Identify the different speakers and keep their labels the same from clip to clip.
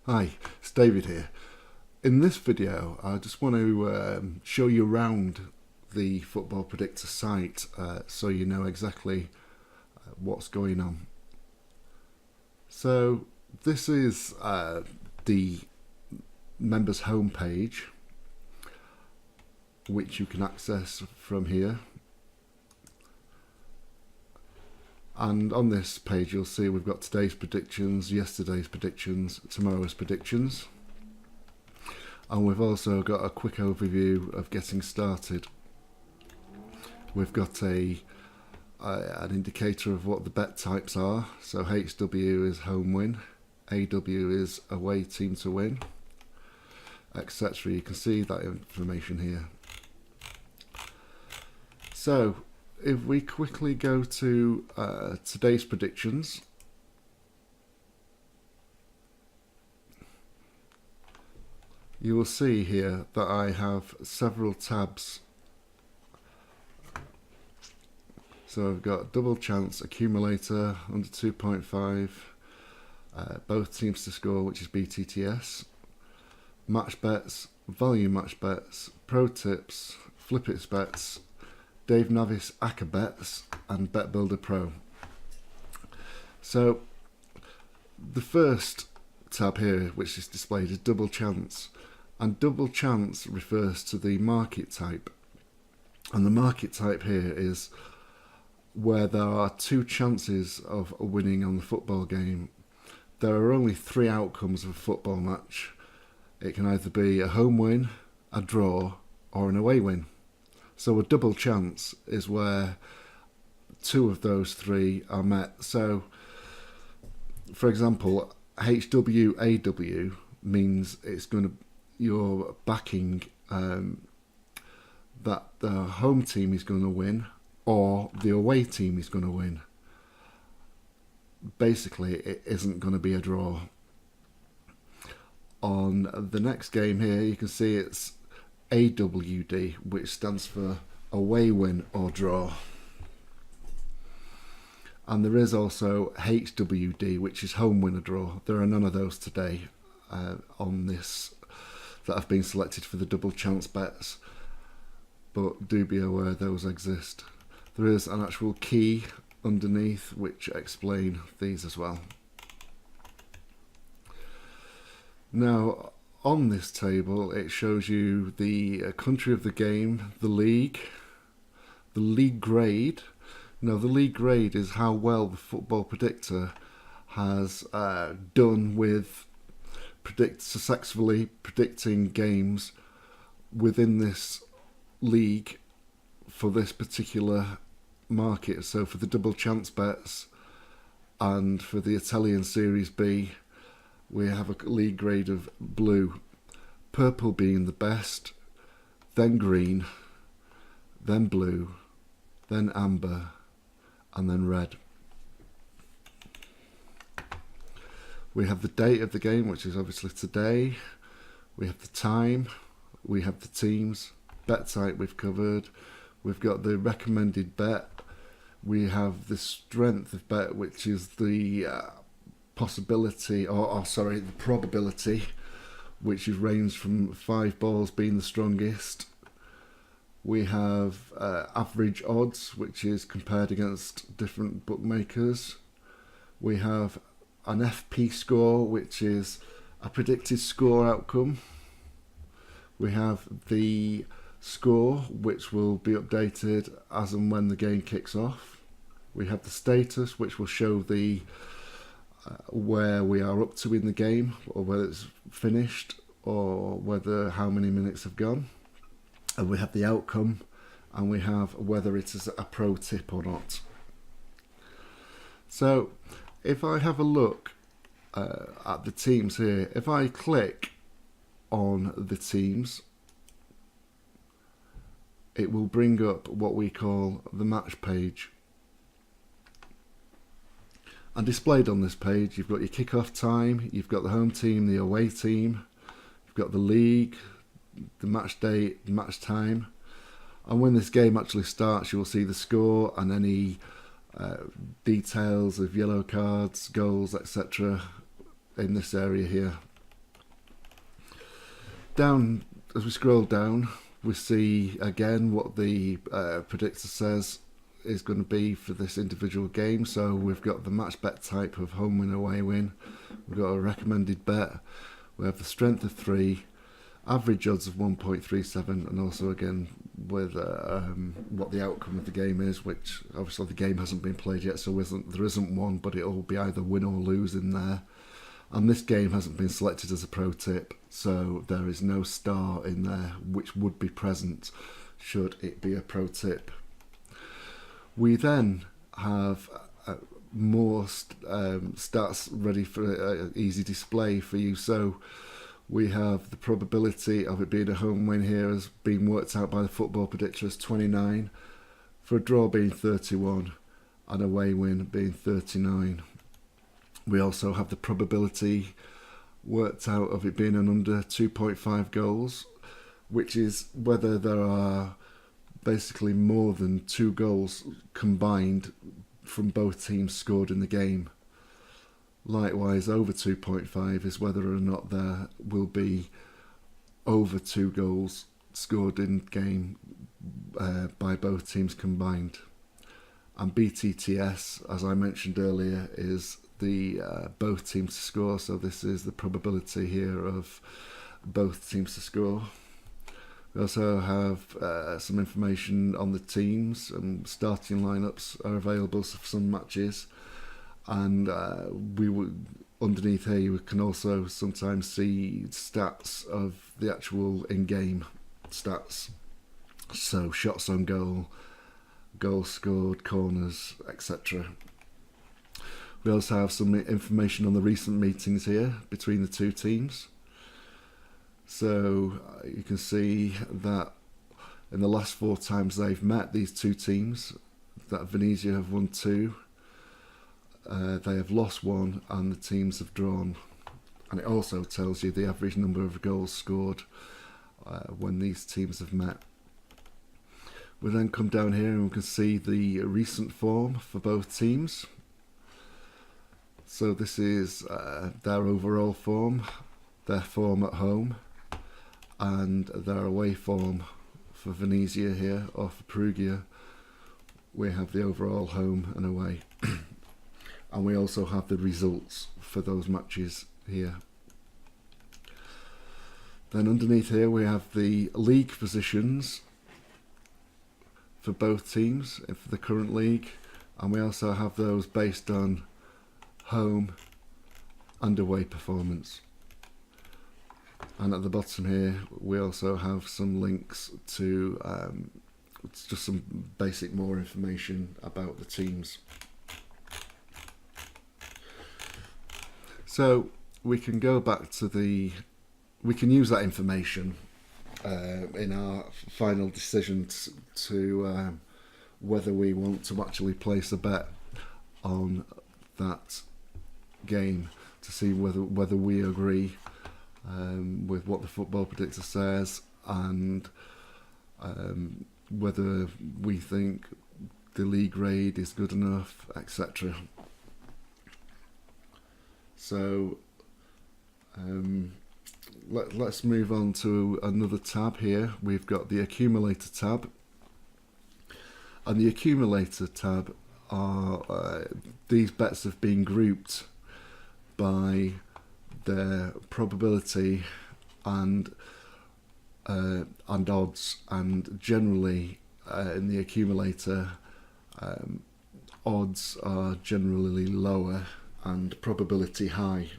Speaker 1: Hi, it's David here. In this video, I just want to show you around the Football Predictor site so you know exactly what's going on. So this is the members homepage, which you can access from here. And on this page you'll see we've got today's predictions, yesterday's predictions, tomorrow's predictions. And we've also got a quick overview of getting started. We've got an indicator of what the bet types are. So HW is home win, AW is away team to win, etc. You can see that information here. So if we quickly go to today's predictions, you will see here that I have several tabs. So I've got double chance, accumulator, under 2.5, both teams to score, which is BTTS, match bets, value match bets, pro tips, flip it bets, Dave Navis Acca bets, and Bet Builder Pro. So the first tab here, which is displayed, is double chance. And double chance refers to the market type. And the market type here is where there are two chances of winning on the football game. There are only three outcomes of a football match. It can either be a home win, a draw, or an away win. So a double chance is where two of those three are met. So, for example, HWAW means it's going to you're backing that the home team is going to win or the away team is going to win. Basically, it isn't going to be a draw. On the next game here, you can see it's AWD, which stands for away win or draw. And there is also HWD, which is home win or draw. There are none of those today on this that have been selected for the double chance bets, but do be aware those exist. There is an actual key underneath which explain these as well. Now on this table it shows you the country of the game, the league grade. Now the league grade is how well the Football Predictor has done with successfully predicting games within this league for this particular market. So for the double chance bets and for the Italian Series B, we have a league grade of blue, purple being the best, then green, then blue, then amber, and then red. We have the date of the game, which is obviously today. We have the time. We have the teams. Bet type we've covered. We've got the recommended bet. We have the strength of bet, which is the possibility, the probability, which is ranged from 5 balls being the strongest. We have average odds, which is compared against different bookmakers. We have an FP score, which is a predicted score outcome. We have the score, which will be updated as and when the game kicks off. We have the status, which will show the where we are up to in the game, or whether it's finished, or whether how many minutes have gone. And we have the outcome, and we have whether it is a pro tip or not. So if I have a look at the teams here, if I click on the teams, it will bring up what we call the match page. And displayed on this page, you've got your kick-off time, you've got the home team, the away team, you've got the league, the match date, the match time. And when this game actually starts, you will see the score and any details of yellow cards, goals, etc. in this area here. Down as we scroll down, we see again what the predictor says is going to be for this individual game. So we've got the match bet type of home win, away win. We've got a recommended bet. We have the strength of 3, average odds of 1.37, and also again with what the outcome of the game is, which obviously the game hasn't been played yet, so there isn't one, but it'll be either win or lose in there. And this game hasn't been selected as a pro tip, so there is no star in there which would be present should it be a pro tip. We then have more stats ready for easy display for you. So we have the probability of it being a home win here has been worked out by the Football Predictor as 29, for a draw being 31, and away win being 39. We also have the probability worked out of it being an under 2.5 goals, which is whether there are basically more than 2 goals combined from both teams scored in the game. Likewise, over 2.5 is whether or not there will be over 2 goals scored in game by both teams combined. And BTTS, as I mentioned earlier, is the both teams to score, so this is the probability here of both teams to score. We also have some information on the teams, and starting lineups are available for some matches, and underneath here you can also sometimes see stats of the actual in-game stats, so shots on goal, goals scored, corners, etc. We also have some information on the recent meetings here between the two teams. So you can see that in the last 4 times they've met, these two teams, that Venezia have won 2, they have lost 1, and the teams have drawn. And it also tells you the average number of goals scored when these teams have met. We then come down here and we can see the recent form for both teams. So this is their overall form, their form at home, and their away form. For Venezia here, or for Perugia, we have the overall home and away. And we also have the results for those matches here. Then underneath here we have the league positions for both teams for the current league, and we also have those based on home and away performance. And at the bottom here we also have some links to just some basic more information about the teams. So we can go back to we can use that information in our final decision to whether we want to actually place a bet on that game, to see whether we agree with what the Football Predictor says, and whether we think the league grade is good enough, etc. So let's move on to another tab here. We've got the accumulator tab, and the accumulator tab are these bets have been grouped by their probability and odds, and generally in the accumulator odds are generally lower and probability high,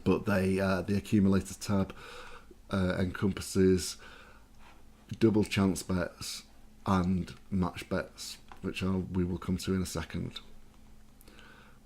Speaker 1: but the accumulator tab encompasses double chance bets and match bets, which we will come to in a second.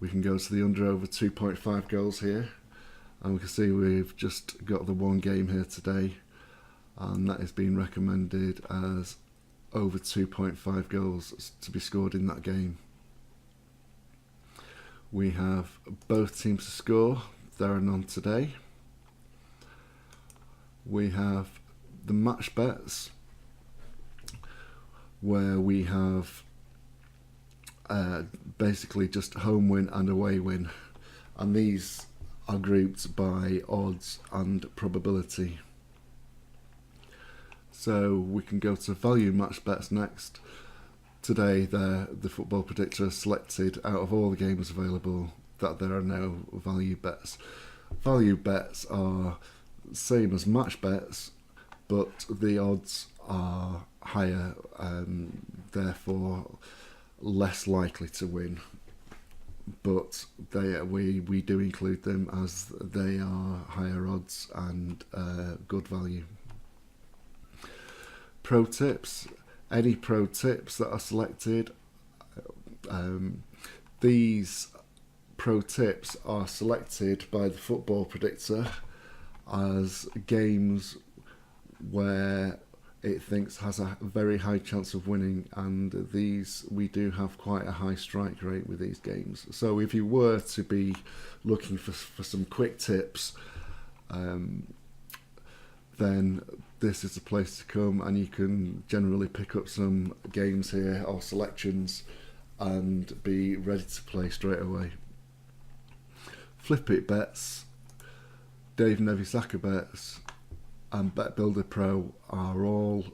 Speaker 1: We can go to the under over 2.5 goals here, and we can see we've just got the one game here today, and that is being recommended as over 2.5 goals to be scored in that game. We have both teams to score, there are none today. We have the match bets, where we have basically just home win and away win, and these are grouped by odds and probability. So we can go to value match bets next. Today, the Football Predictor has selected out of all the games available that there are no value bets. Value bets are same as match bets, but the odds are higher, therefore less likely to win. But we do include them as they are higher odds and good value. Pro tips. Any pro tips that are selected, these pro tips are selected by the Football Predictor as games where it thinks has a very high chance of winning, and these, we do have quite a high strike rate with these games. So if you were to be looking for some quick tips, then this is the place to come, and you can generally pick up some games here or selections and be ready to play straight away. Flip It bets, Dave Nevisaka bets, and Bet Builder Pro are all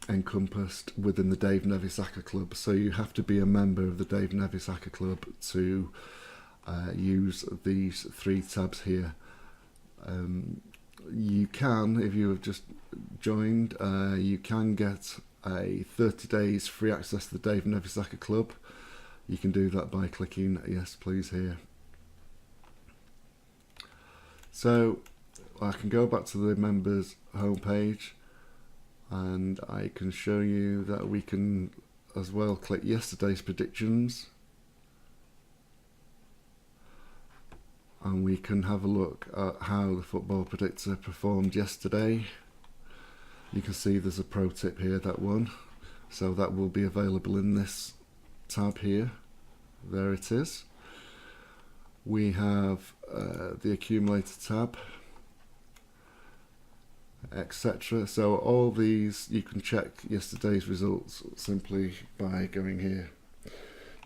Speaker 1: encompassed within the Dave Nevisaka Club. So you have to be a member of the Dave Nevisaka Club to use these 3 tabs here. You can, if you have just joined, you can get a 30 days free access to the Dave Nevisaka Club. You can do that by clicking yes please here. So I can go back to the members homepage, and I can show you that we can as well click yesterday's predictions, and we can have a look at how the Football Predictor performed yesterday. You can see there's a pro tip here that won, so that will be available in this tab here. There it is. We have the accumulator tab, etc. So all these, you can check yesterday's results simply by going here.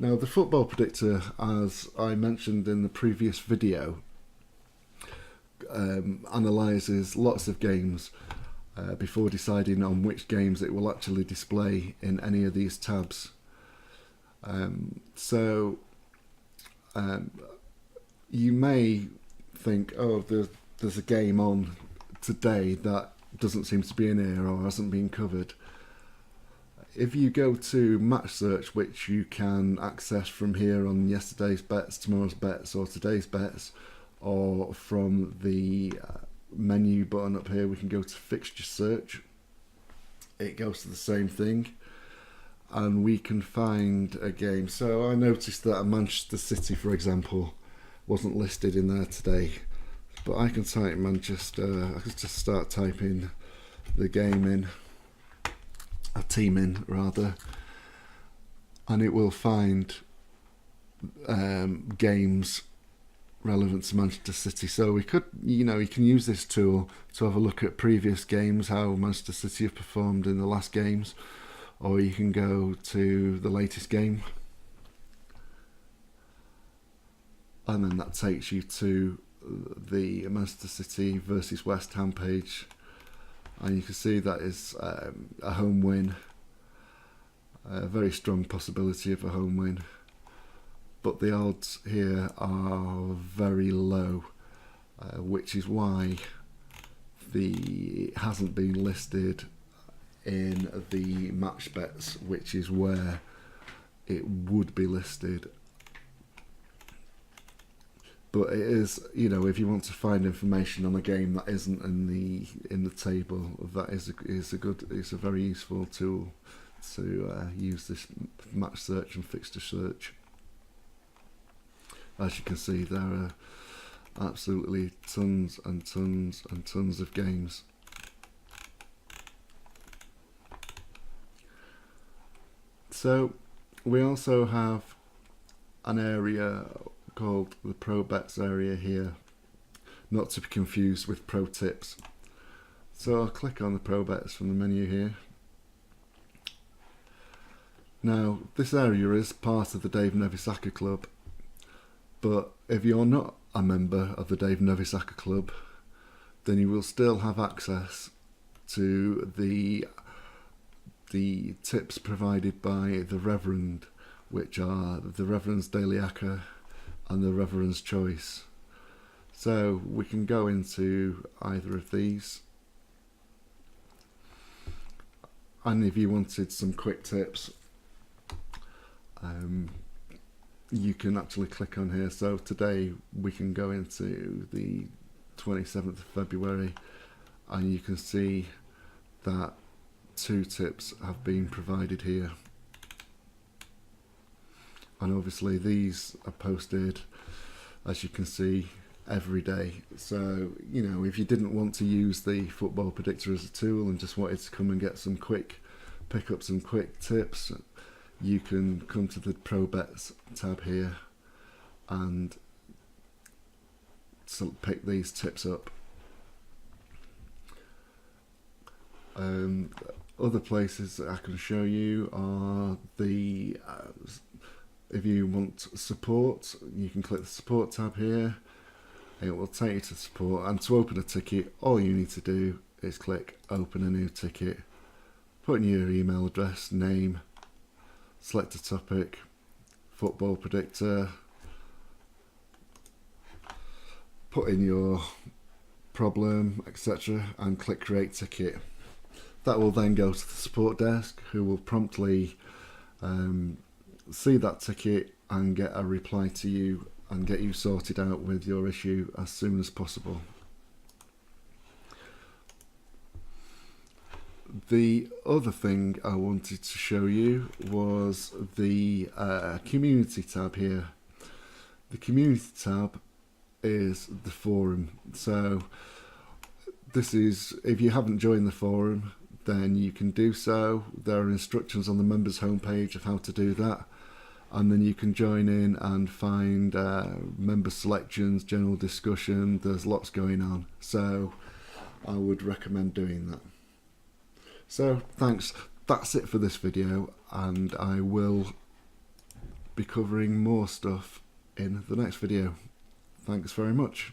Speaker 1: Now the Football Predictor, as I mentioned in the previous video, analyses lots of games before deciding on which games it will actually display in any of these tabs. You may think, oh, there's a game on today that doesn't seem to be in here or hasn't been covered. If you go to match search, which you can access from here on yesterday's bets, tomorrow's bets, or today's bets, or from the menu button up here, we can go to fixture search. It goes to the same thing, and we can find a game. So I noticed that Manchester City, for example, wasn't listed in there today, but I can type Manchester. I can just start typing the game in, a team in rather, and it will find games relevant to Manchester City. So we could, you can use this tool to have a look at previous games, how Manchester City have performed in the last games, or you can go to the latest game, and then that takes you to the Manchester City versus West Ham page, and you can see that is a home win, a very strong possibility of a home win, but the odds here are very low, which is why it hasn't been listed in the match bets, which is where it would be listed. But it is, if you want to find information on a game that isn't in the table, that is a very useful tool to use this match search and fixture search. As you can see, there are absolutely tons and tons and tons of games. So we also have an area called the Pro Bets area here, not to be confused with Pro Tips. So I'll click on the Pro Bets from the menu here. Now this area is part of the Dave Nevisaka Club, but if you're not a member of the Dave Nevisaka Club, then you will still have access to the tips provided by the Reverend, which are the Reverend's Daily Acca and the Reverend's Choice. So we can go into either of these, and if you wanted some quick tips, you can actually click on here. So today we can go into the 27th of February, and you can see that 2 tips have been provided here, and obviously these are posted, as you can see, every day. So, you know, if you didn't want to use the Football Predictor as a tool and just wanted to come and get some quick, pick up some quick tips, you can come to the Pro Bets tab here and pick these tips up. Other places that I can show you are the if you want support, you can click the support tab here. It will take you to support, and to open a ticket, all you need to do is click open a new ticket, put in your email address, name, select a topic, Football Predictor, put in your problem, etc., and click create ticket. That will then go to the support desk, who will promptly see that ticket and get a reply to you and get you sorted out with your issue as soon as possible. The other thing I wanted to show you was the community tab here. The community tab is the forum. So this is, if you haven't joined the forum, then you can do so. There are instructions on the members homepage of how to do that, and then you can join in and find member selections, general discussion. There's lots going on, so I would recommend doing that. So thanks, that's it for this video, and I will be covering more stuff in the next video. Thanks very much.